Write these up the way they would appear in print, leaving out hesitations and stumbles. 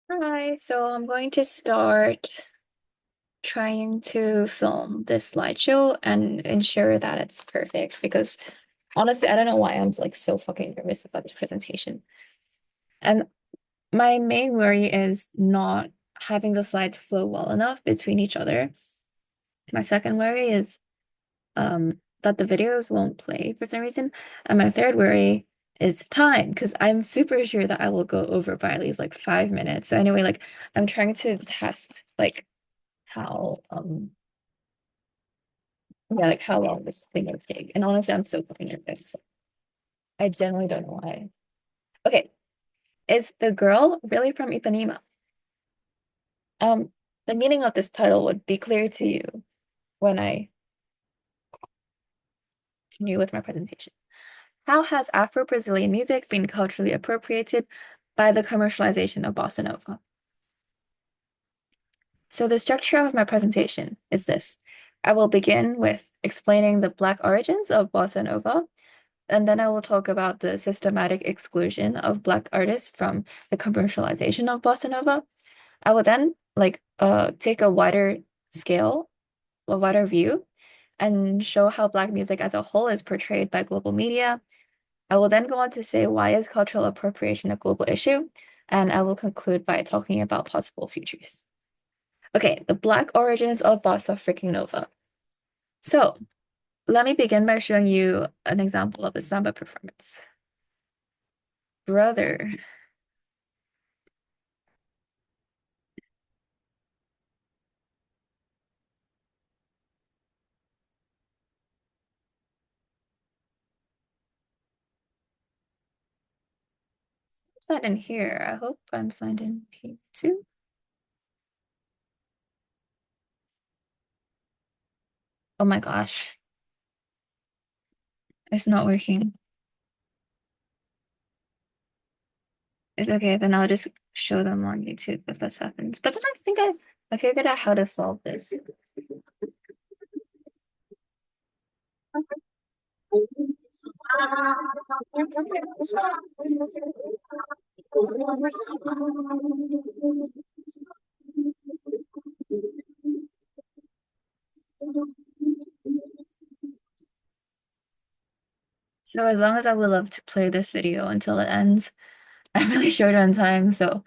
Hi, so I'm going to start trying to film this slideshow and ensure that it's perfect because honestly, I don't know why I'm like so fucking nervous about this presentation. And my main worry is not having the slides flow well enough between each other. My second worry is that the videos won't play for some reason. And my third worry is time because I'm super sure that I will go over by at least like 5 minutes. So anyway, like I'm trying to test like how yeah, like how long this thing will take. And honestly, I'm so fucking nervous. I generally don't know why. Okay, is the girl really from Ipanema? Um, the meaning of this title would be clear to you when I continue with my presentation. How has Afro-Brazilian music been culturally appropriated by the commercialization of Bossa Nova? So the structure of my presentation is this. I will begin with explaining the Black origins of Bossa Nova, and then I will talk about the systematic exclusion of Black artists from the commercialization of Bossa Nova. I will then take a wider scale, a wider view, and show how Black music as a whole is portrayed by global media. I will then go on to say why is cultural appropriation a global issue, and I will conclude by talking about possible futures. Okay, the Black origins of Bossa freaking Nova. So let me begin by showing you an example of a samba performance. Brother. I'm signed in here. I hope I'm signed in here too. Oh my gosh, it's not working. It's okay, then I'll just show them on YouTube if this happens. But then I think I figured out how to solve this. So as long as I would love to play this video until it ends, I'm really short on time. So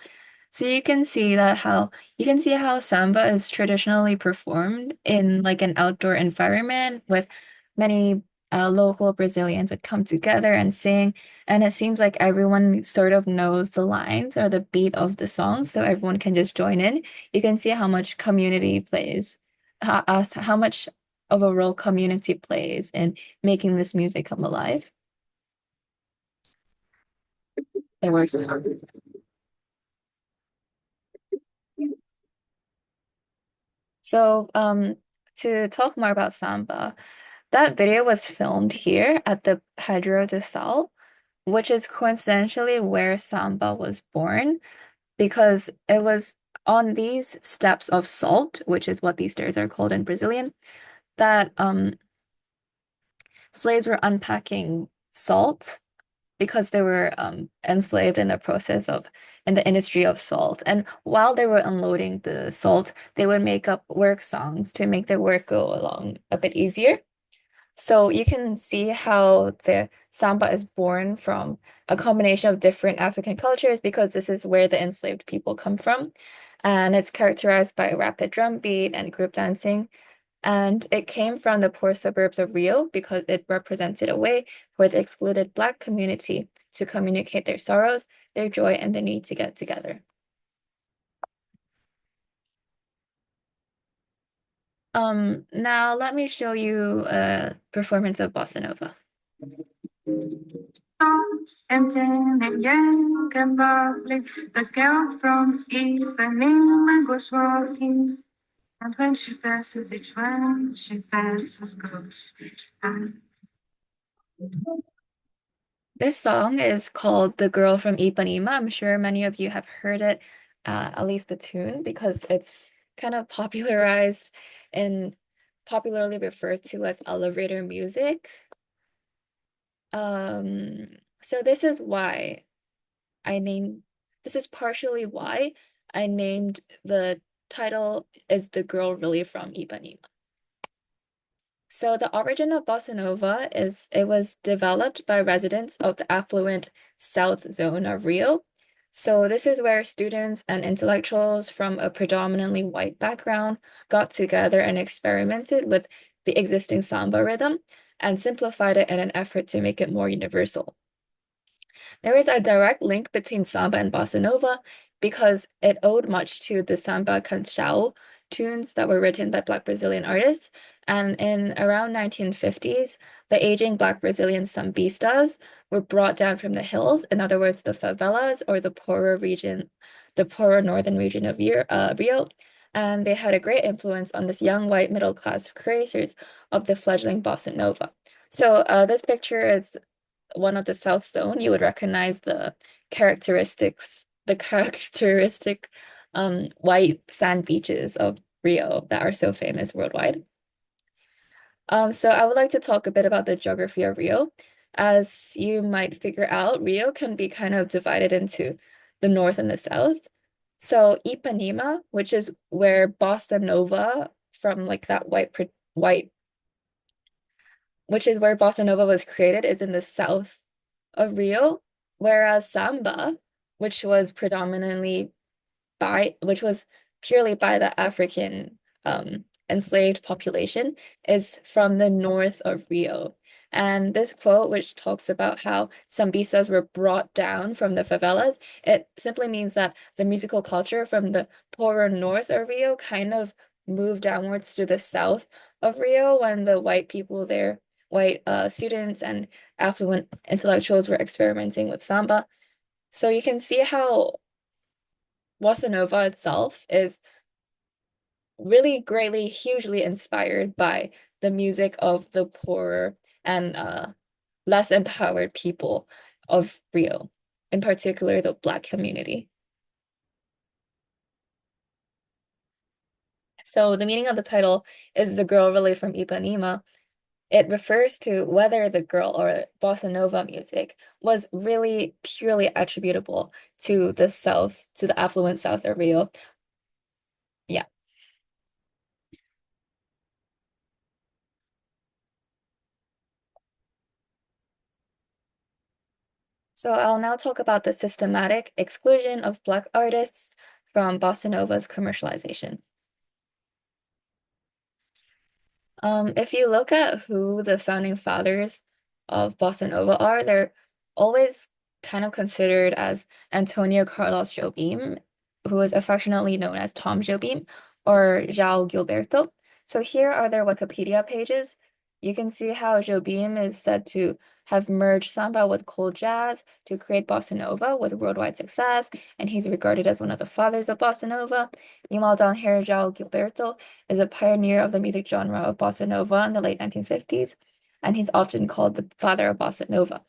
you can see how samba is traditionally performed in like an outdoor environment with many local Brazilians that come together and sing, and it seems like everyone sort of knows the lines or the beat of the song, so everyone can just join in. You can see how much community plays, how much of a role community plays in making this music come alive. It works. So, to talk more about samba, that video was filmed here at the Pedro de Sal, which is coincidentally where samba was born because it was on these steps of salt, which is what these stairs are called in Brazilian, that slaves were unpacking salt because they were enslaved in the process of in the industry of salt. And while they were unloading the salt, they would make up work songs to make their work go along a bit easier. So you can see how the samba is born from a combination of different African cultures because this is where the enslaved people come from. And it's characterized by rapid drum beat and group dancing. And it came from the poor suburbs of Rio because it represented a way for the excluded Black community to communicate their sorrows, their joy, and their need to get together. Now let me show you a performance of Bossa Nova. The girl from Ipanema goes walking, and when she passes each one, she passes close. This song is called The Girl from Ipanema. I'm sure many of you have heard it, at least the tune, because it's kind of popularized and popularly referred to as elevator music. So I named this is partially why I named the title is The Girl Really from Ipanema. So the origin of bossa nova is it was developed by residents of the affluent south zone of Rio. So this is where students and intellectuals from a predominantly white background got together and experimented with the existing samba rhythm and simplified it in an effort to make it more universal. There is a direct link between samba and bossa nova because it owed much to the samba canção tunes that were written by Black Brazilian artists. And in around 1950s, the aging Black Brazilian sambistas were brought down from the hills, in other words, the favelas or the poorer northern region of Rio. And they had a great influence on this young white middle class creators of the fledgling bossa nova. So this picture is one of the South Zone, you would recognize the characteristic white sand beaches of Rio that are so famous worldwide. So I would like to talk a bit about the geography of Rio. As you might figure out, Rio can be kind of divided into the north and the south. So Ipanema, which is where Bossa Nova from like that white which is where bossa nova was created, is in the south of Rio, whereas samba, which was predominantly which was purely by the African enslaved population, is from the north of Rio. And this quote, which talks about how Sambisas were brought down from the favelas, it simply means that the musical culture from the poorer north of Rio kind of moved downwards to the south of Rio when the white people there, white students and affluent intellectuals were experimenting with samba. So you can see how bossa nova itself is really greatly, hugely inspired by the music of the poorer and less empowered people of Rio, in particular the Black community. So the meaning of the title is The Girl Really from Ipanema. It refers to whether the girl or bossa nova music was really purely attributable to the South, to the affluent South of Rio. Yeah. So I'll now talk about the systematic exclusion of Black artists from bossa nova's commercialization. If you look at who the founding fathers of bossa nova are, they're always kind of considered as Antonio Carlos Jobim, who is affectionately known as Tom Jobim, or João Gilberto. So here are their Wikipedia pages. You can see how Jobim is said to have merged samba with cool jazz to create bossa nova with worldwide success, and he's regarded as one of the fathers of bossa nova. Meanwhile, down here, João Gilberto is a pioneer of the music genre of bossa nova in the late 1950s, and he's often called the father of bossa nova.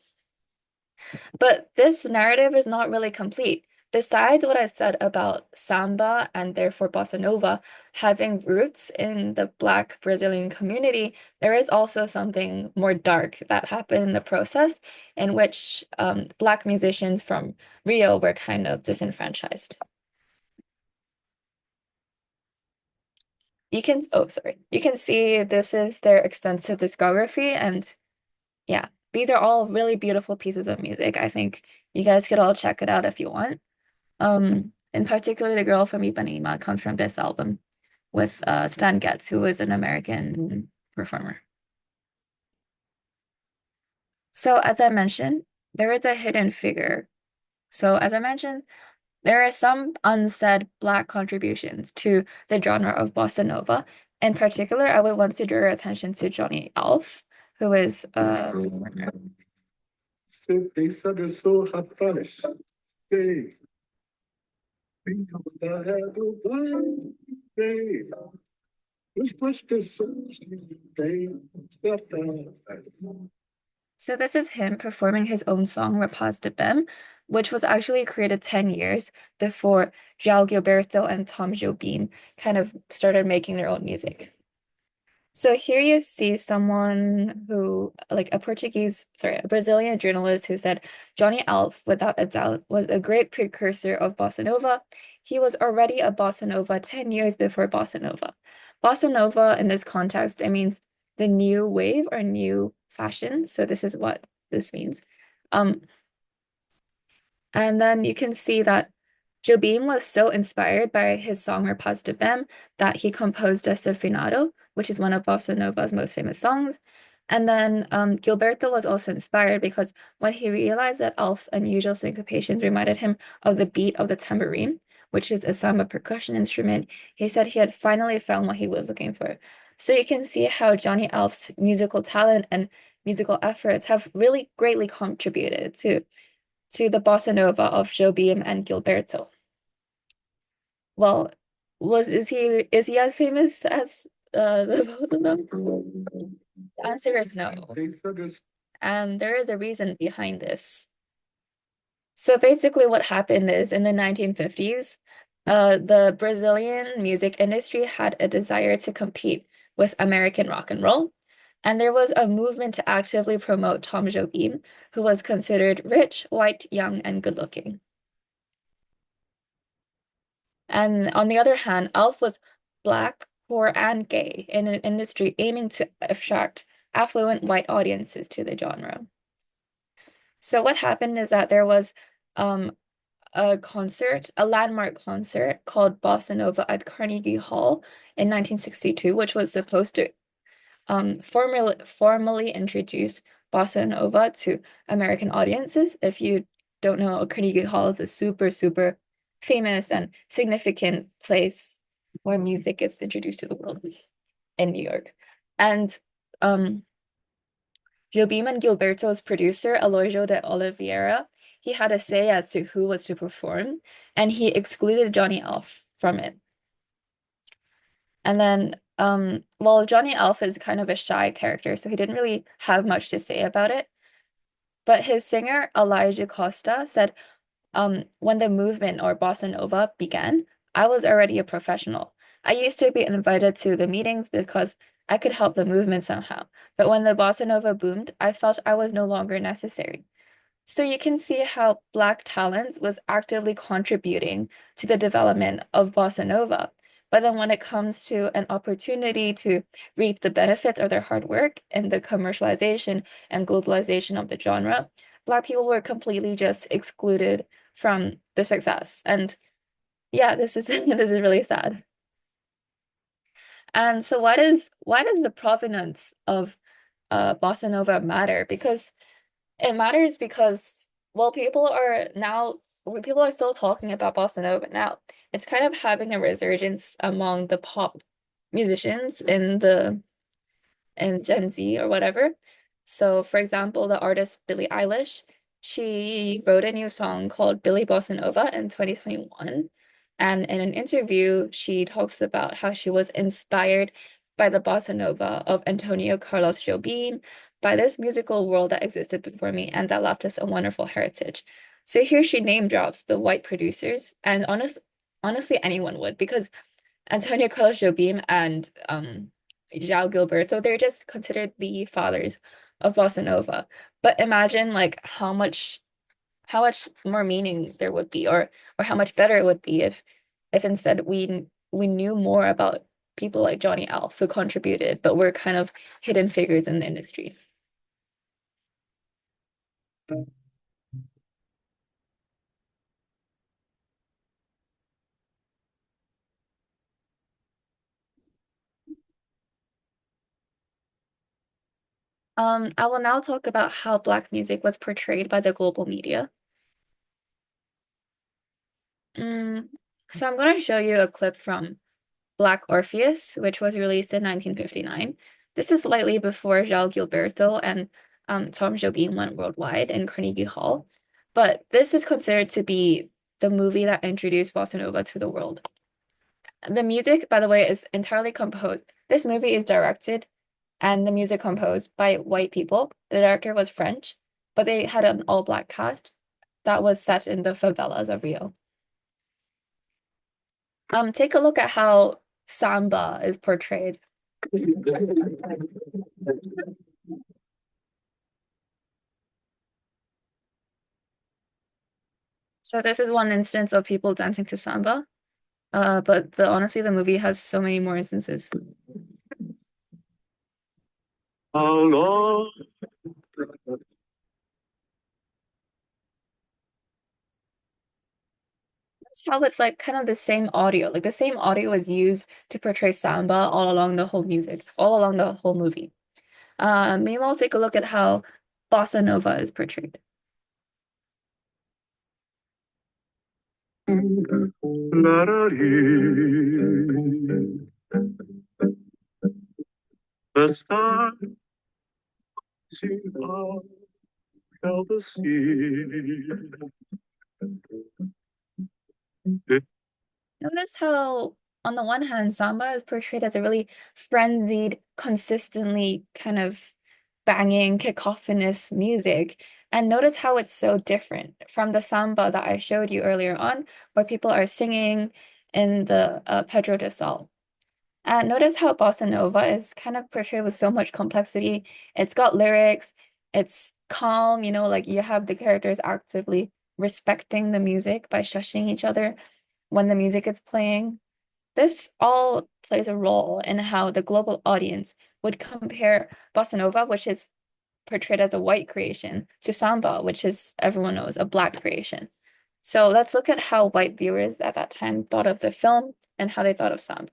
But this narrative is not really complete. Besides what I said about samba and therefore bossa nova having roots in the Black Brazilian community, there is also something more dark that happened in the process in which Black musicians from Rio were kind of disenfranchised. You can see this is their extensive discography, and yeah, these are all really beautiful pieces of music. I think you guys could all check it out if you want. In particular, The Girl from Ipanema comes from this album with Stan Getz, who is an American performer. So as I mentioned, there is a hidden figure. So as I mentioned, there are some unsaid Black contributions to the genre of bossa nova. In particular, I would want to draw your attention to Johnny Alf, who is a performer. Você pensa eu sou rapaz, ei, filho da do bem, ei, as pessoas que têm tratar. So this is him performing his own song, Rapaz de Bem, which was actually created 10 years before João Gilberto and Tom Jobim kind of started making their own music. So here you see someone who, like a Brazilian journalist who said Johnny Alf, without a doubt, was a great precursor of Bossa Nova. He was already a Bossa Nova 10 years before Bossa Nova. Bossa Nova, in this context, it means the new wave or new fashion. So this is what this means. Um, and then you can see that Jobim was so inspired by his song Rapaz de Bem that he composed a Finado, which is one of Bossa Nova's most famous songs. And then Gilberto was also inspired because when he realized that Alf's unusual syncopations reminded him of the beat of the tambourine, which is a samba percussion instrument, he said he had finally found what he was looking for. So you can see how Johnny Alf's musical talent and musical efforts have really greatly contributed to the bossa nova of Jobim and Gilberto. Well, was is he as famous as the both of them? The answer is no. And there is a reason behind this. So basically what happened is in the 1950s, the Brazilian music industry had a desire to compete with American rock and roll. And there was a movement to actively promote Tom Jobim, who was considered rich, white, young, and good looking. And on the other hand, Alf was black, poor, and gay in an industry aiming to attract affluent white audiences to the genre. So what happened is that there was um, a landmark concert called Bossa Nova at Carnegie Hall in 1962, which was supposed to formally introduce Bossa Nova to American audiences. If you don't know, Carnegie Hall is a super, super famous and significant place where music gets introduced to the world in New York. And um, Jobim and Gilberto's producer, Aloysio de Oliveira, he had a say as to who was to perform, and he excluded Johnny Alf from it. And then, well, Johnny Alf is kind of a shy character, so he didn't really have much to say about it. But his singer, Elijah Costa, said, when the movement or bossa nova began, I was already a professional. I used to be invited to the meetings because I could help the movement somehow. But when the bossa nova boomed, I felt I was no longer necessary. So you can see how Black talent was actively contributing to the development of bossa nova. But then when it comes to an opportunity to reap the benefits of their hard work and the commercialization and globalization of the genre, Black people were completely just excluded from the success. And yeah, this is this is really sad. And so why does the provenance of bossa nova matter? Because it matters because, well, people are still talking about bossa nova now. It's kind of having a resurgence among the pop musicians in Gen Z or whatever. So, for example, the artist Billie Eilish, she wrote a new song called Billie Bossa Nova in 2021. And in an interview, she talks about how she was inspired by the bossa nova of Antonio Carlos Jobim, by this musical world that existed before me and that left us a wonderful heritage. So here she name drops the white producers, and honestly, anyone would, because Antonio Carlos Jobim and João Gilberto, they're just considered the fathers of bossa nova. But imagine like how much more meaning there would be, or how much better it would be if instead we knew more about people like Johnny Alf who contributed, but were kind of hidden figures in the industry. I will now talk about how Black music was portrayed by the global media. Mm, so I'm going to show you a clip from Black Orpheus, which was released in 1959. This is slightly before João Gilberto and Tom Jobim went worldwide in Carnegie Hall. But this is considered to be the movie that introduced bossa nova to the world. The music, by the way, is entirely composed. This movie is directed and the music composed by white people. The director was French, but they had an all-black cast that was set in the favelas of Rio. Take a look at how samba is portrayed. So this is one instance of people dancing to samba. But honestly, the movie has so many more instances. How long? That's how it's like kind of the same audio. Like the same audio is used to portray samba all along the whole music, all along the whole movie. Meanwhile, take a look at how bossa nova is portrayed. The stars shall the sea. Notice how, on the one hand, samba is portrayed as a really frenzied, consistently kind of banging, cacophonous music. And notice how it's so different from the samba that I showed you earlier on, where people are singing in the Pedro de Sol. And notice how bossa nova is kind of portrayed with so much complexity. It's got lyrics, it's calm, like you have the characters actively respecting the music by shushing each other when the music is playing. This all plays a role in how the global audience would compare bossa nova, which is portrayed as a white creation, to samba, which is, everyone knows, a black creation. So let's look at how white viewers at that time thought of the film and how they thought of samba.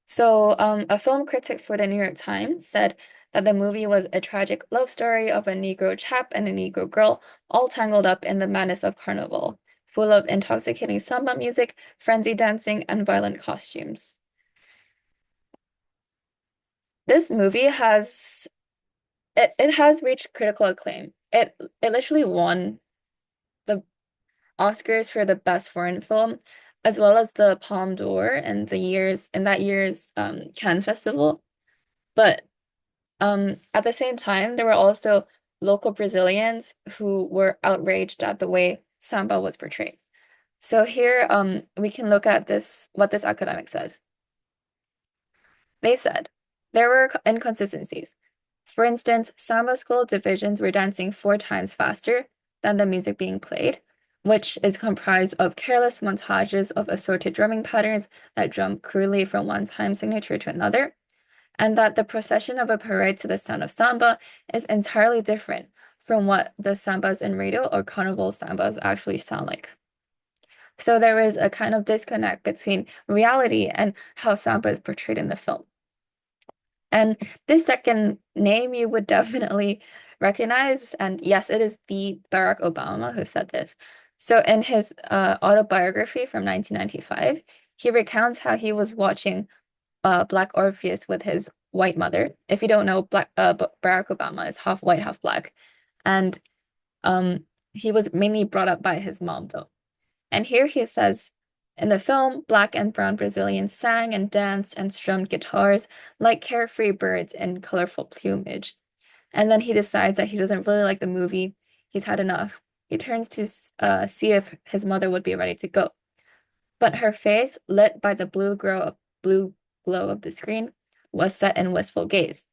So, a film critic for the New York Times said that the movie was a tragic love story of a Negro chap and a Negro girl, all tangled up in the madness of carnival, full of intoxicating samba music, frenzy dancing, and violent costumes. This movie it has reached critical acclaim. It literally won the Oscars for the best foreign film, as well as the Palme d'Or in that year's Cannes Festival. But at the same time, there were also local Brazilians who were outraged at the way samba was portrayed. So here, we can look at what this academic says. They said there were inconsistencies. For instance, samba school divisions were dancing 4 times faster than the music being played, which is comprised of careless montages of assorted drumming patterns that jump cruelly from one time signature to another, and that the procession of a parade to the sound of samba is entirely different from what the sambas in radio or carnival sambas actually sound like. So there is a kind of disconnect between reality and how samba is portrayed in the film. And this second name you would definitely recognize. And yes, it is the Barack Obama who said this. So in his autobiography from 1995, he recounts how he was watching Black Orpheus with his white mother. If you don't know, Barack Obama is half white, half black. And he was mainly brought up by his mom, though. And here he says, in the film, black and brown Brazilians sang and danced and strummed guitars like carefree birds in colorful plumage. And then he decides that he doesn't really like the movie. He's had enough. He turns to see if his mother would be ready to go. But her face, lit by the blue glow of the screen, was set in wistful gaze.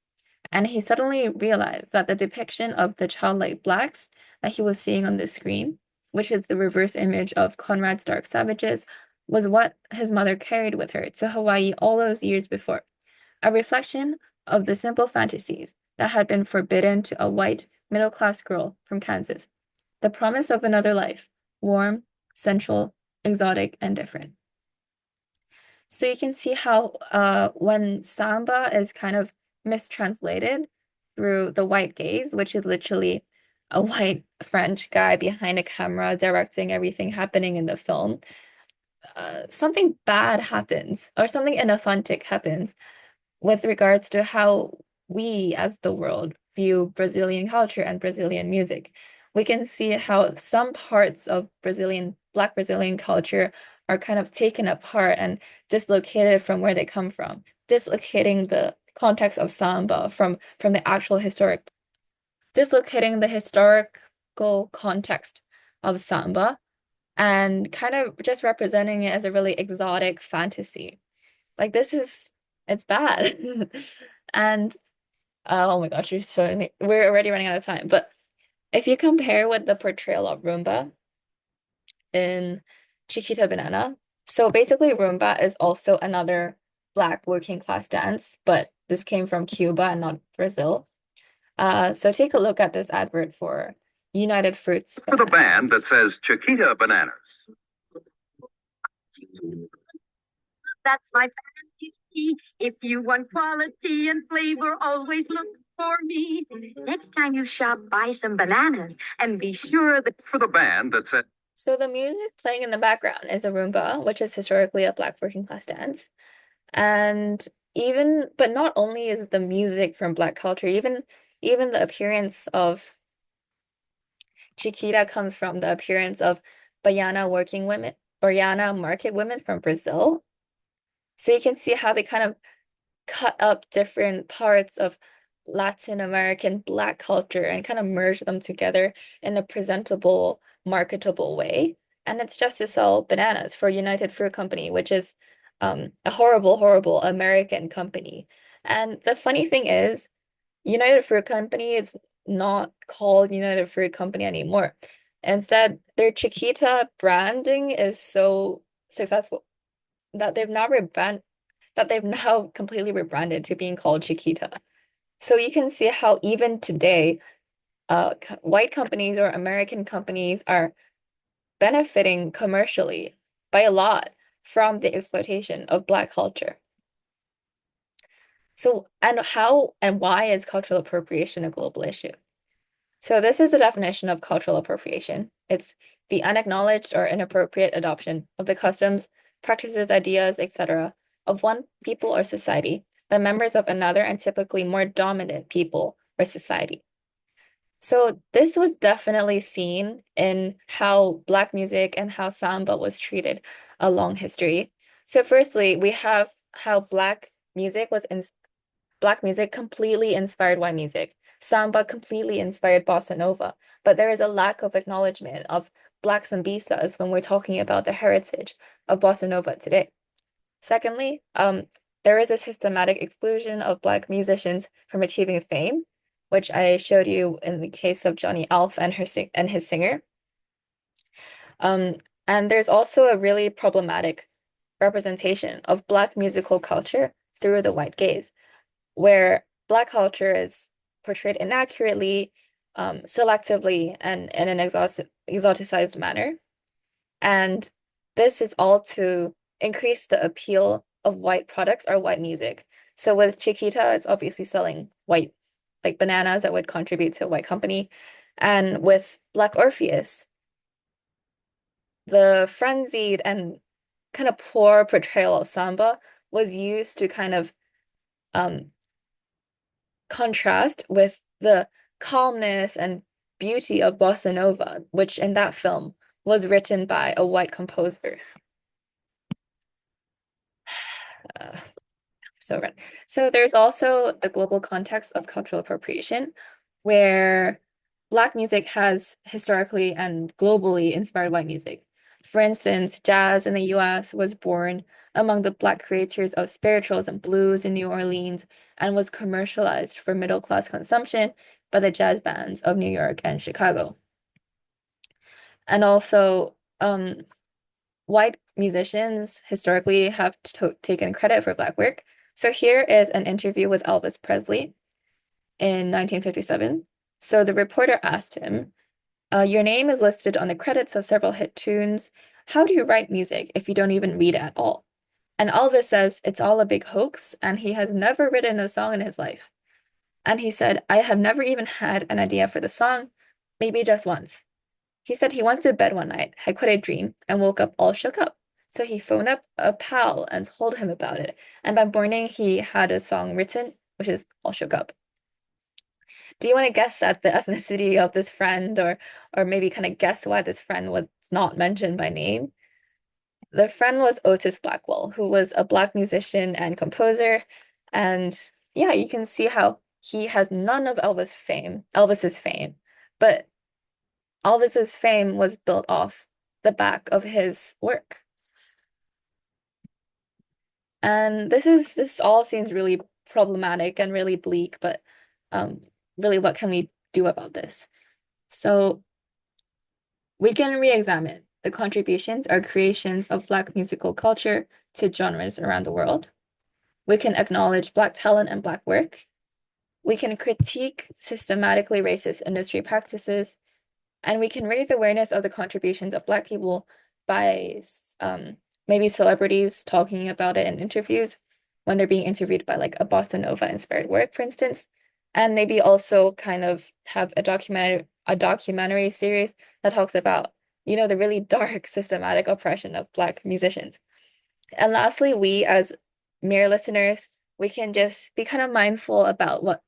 And he suddenly realized that the depiction of the childlike blacks that he was seeing on the screen, which is the reverse image of Conrad's Dark Savages, was what his mother carried with her to Hawaii all those years before, a reflection of the simple fantasies that had been forbidden to a white middle-class girl from Kansas, the promise of another life, warm, sensual, exotic, and different. So you can see how when samba is kind of mistranslated through the white gaze, which is literally a white French guy behind a camera directing everything happening in the film, something bad happens or something inauthentic happens with regards to how we as the world view Brazilian culture and Brazilian music. We can see how some parts of Black Brazilian culture are kind of taken apart and dislocated from where they come from, dislocating the context of samba from the actual dislocating the historical context of samba and kind of just representing it as a really exotic fantasy. Like this is It's bad. And oh my gosh, we're already running out of time. But if you compare with the portrayal of Rumba in Chiquita Banana, so basically Rumba is also another Black working class dance, but this came from Cuba and not Brazil. So take a look at this advert for United Fruits For the Banana. band that says Chiquita Bananas. That's my fancy. If you want quality and flavor, always look for me. Next time you shop, buy some bananas and be sure that. For the band that says. So the music playing in the background is a Rumba, which is historically a Black working class dance. And but not only is the music from Black culture, even the appearance of Chiquita comes from the appearance of Baiana market women from Brazil. So you can see how they kind of cut up different parts of Latin American Black culture and kind of merge them together in a presentable, marketable way. And it's just to sell bananas for United Fruit Company, which is a horrible, horrible American company. And the funny thing is, United Fruit Company is not called United Fruit Company anymore. Instead, their Chiquita branding is so successful that they've now completely rebranded to being called Chiquita. So you can see how even today, white companies or American companies are benefiting commercially by a lot from the exploitation of Black culture. So, and how and why is cultural appropriation a global issue? So this is the definition of cultural appropriation. It's the unacknowledged or inappropriate adoption of the customs, practices, ideas, etc. of one people or society by members of another and typically more dominant people or society. So this was definitely seen in how Black music and how Samba was treated along history. So firstly, we have how Black music completely inspired white music. Samba completely inspired bossa nova, but there is a lack of acknowledgement of Black Sambistas when we're talking about the heritage of bossa nova today. Secondly, there is a systematic exclusion of Black musicians from achieving fame, which I showed you in the case of Johnny Alf and his singer. Um, and there's also a really problematic representation of Black musical culture through the white gaze, where Black culture is portrayed inaccurately, selectively, and in an exoticized manner. And this is all to increase the appeal of white products or white music. So with Chiquita, it's obviously selling white, like bananas that would contribute to a white company. And with Black Orpheus, the frenzied and kind of poor portrayal of samba was used to kind of um, contrast with the calmness and beauty of bossa nova, which in that film was written by a white composer. Uh, so right. So there's also the global context of cultural appropriation, where Black music has historically and globally inspired white music. For instance, jazz in the US was born among the Black creators of spirituals and blues in New Orleans and was commercialized for middle-class consumption by the jazz bands of New York and Chicago. And also, white musicians historically have taken credit for Black work. So here is an interview with Elvis Presley in 1957. So the reporter asked him, your name is listed on the credits of several hit tunes. How do you write music if you don't even read at all? And Elvis says it's all a big hoax, and he has never written a song in his life. And he said, I have never even had an idea for the song, maybe just once. He said he went to bed one night, had quite a dream, and woke up all shook up. So he phoned up a pal and told him about it. And by morning, he had a song written, which is All Shook Up. Do you want to guess at the ethnicity of this friend, or maybe kind of guess why this friend was not mentioned by name? The friend was Otis Blackwell, who was a Black musician and composer. And yeah, you can see how he has none of Elvis's fame, but Elvis's fame was built off the back of his work. And this all seems really problematic and really bleak, but um, really, what can we do about this? So we can re-examine the contributions or creations of Black musical culture to genres around the world. We can acknowledge Black talent and Black work. We can critique systematically racist industry practices, and we can raise awareness of the contributions of Black people by maybe celebrities talking about it in interviews when they're being interviewed by like a Bossa Nova inspired work, for instance, and maybe also kind of have a documentary series that talks about, the really dark systematic oppression of Black musicians. And lastly, we as mere listeners, we can just be kind of mindful about what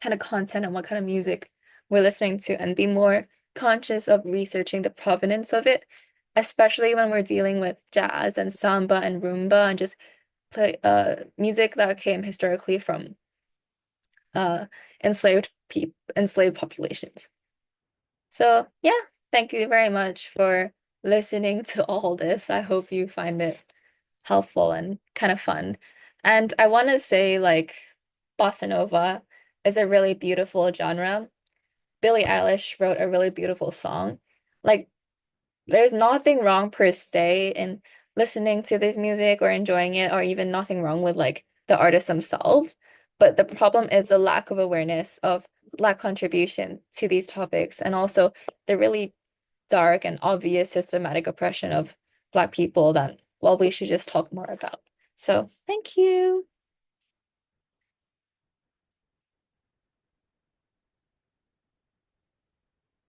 kind of content and what kind of music we're listening to and be more conscious of researching the provenance of it, especially when we're dealing with jazz and samba and rumba and just play music that came historically from uh enslaved populations. So yeah, thank you very much for listening to all this. I hope you find it helpful and kind of fun. And I want to say like Bossa Nova is a really beautiful genre. Billie Eilish wrote a really beautiful song. Like there's nothing wrong per se in listening to this music or enjoying it, or even nothing wrong with like the artists themselves. But the problem is the lack of awareness of Black contribution to these topics, and also the really dark and obvious systematic oppression of Black people that, well, we should just talk more about. So thank you.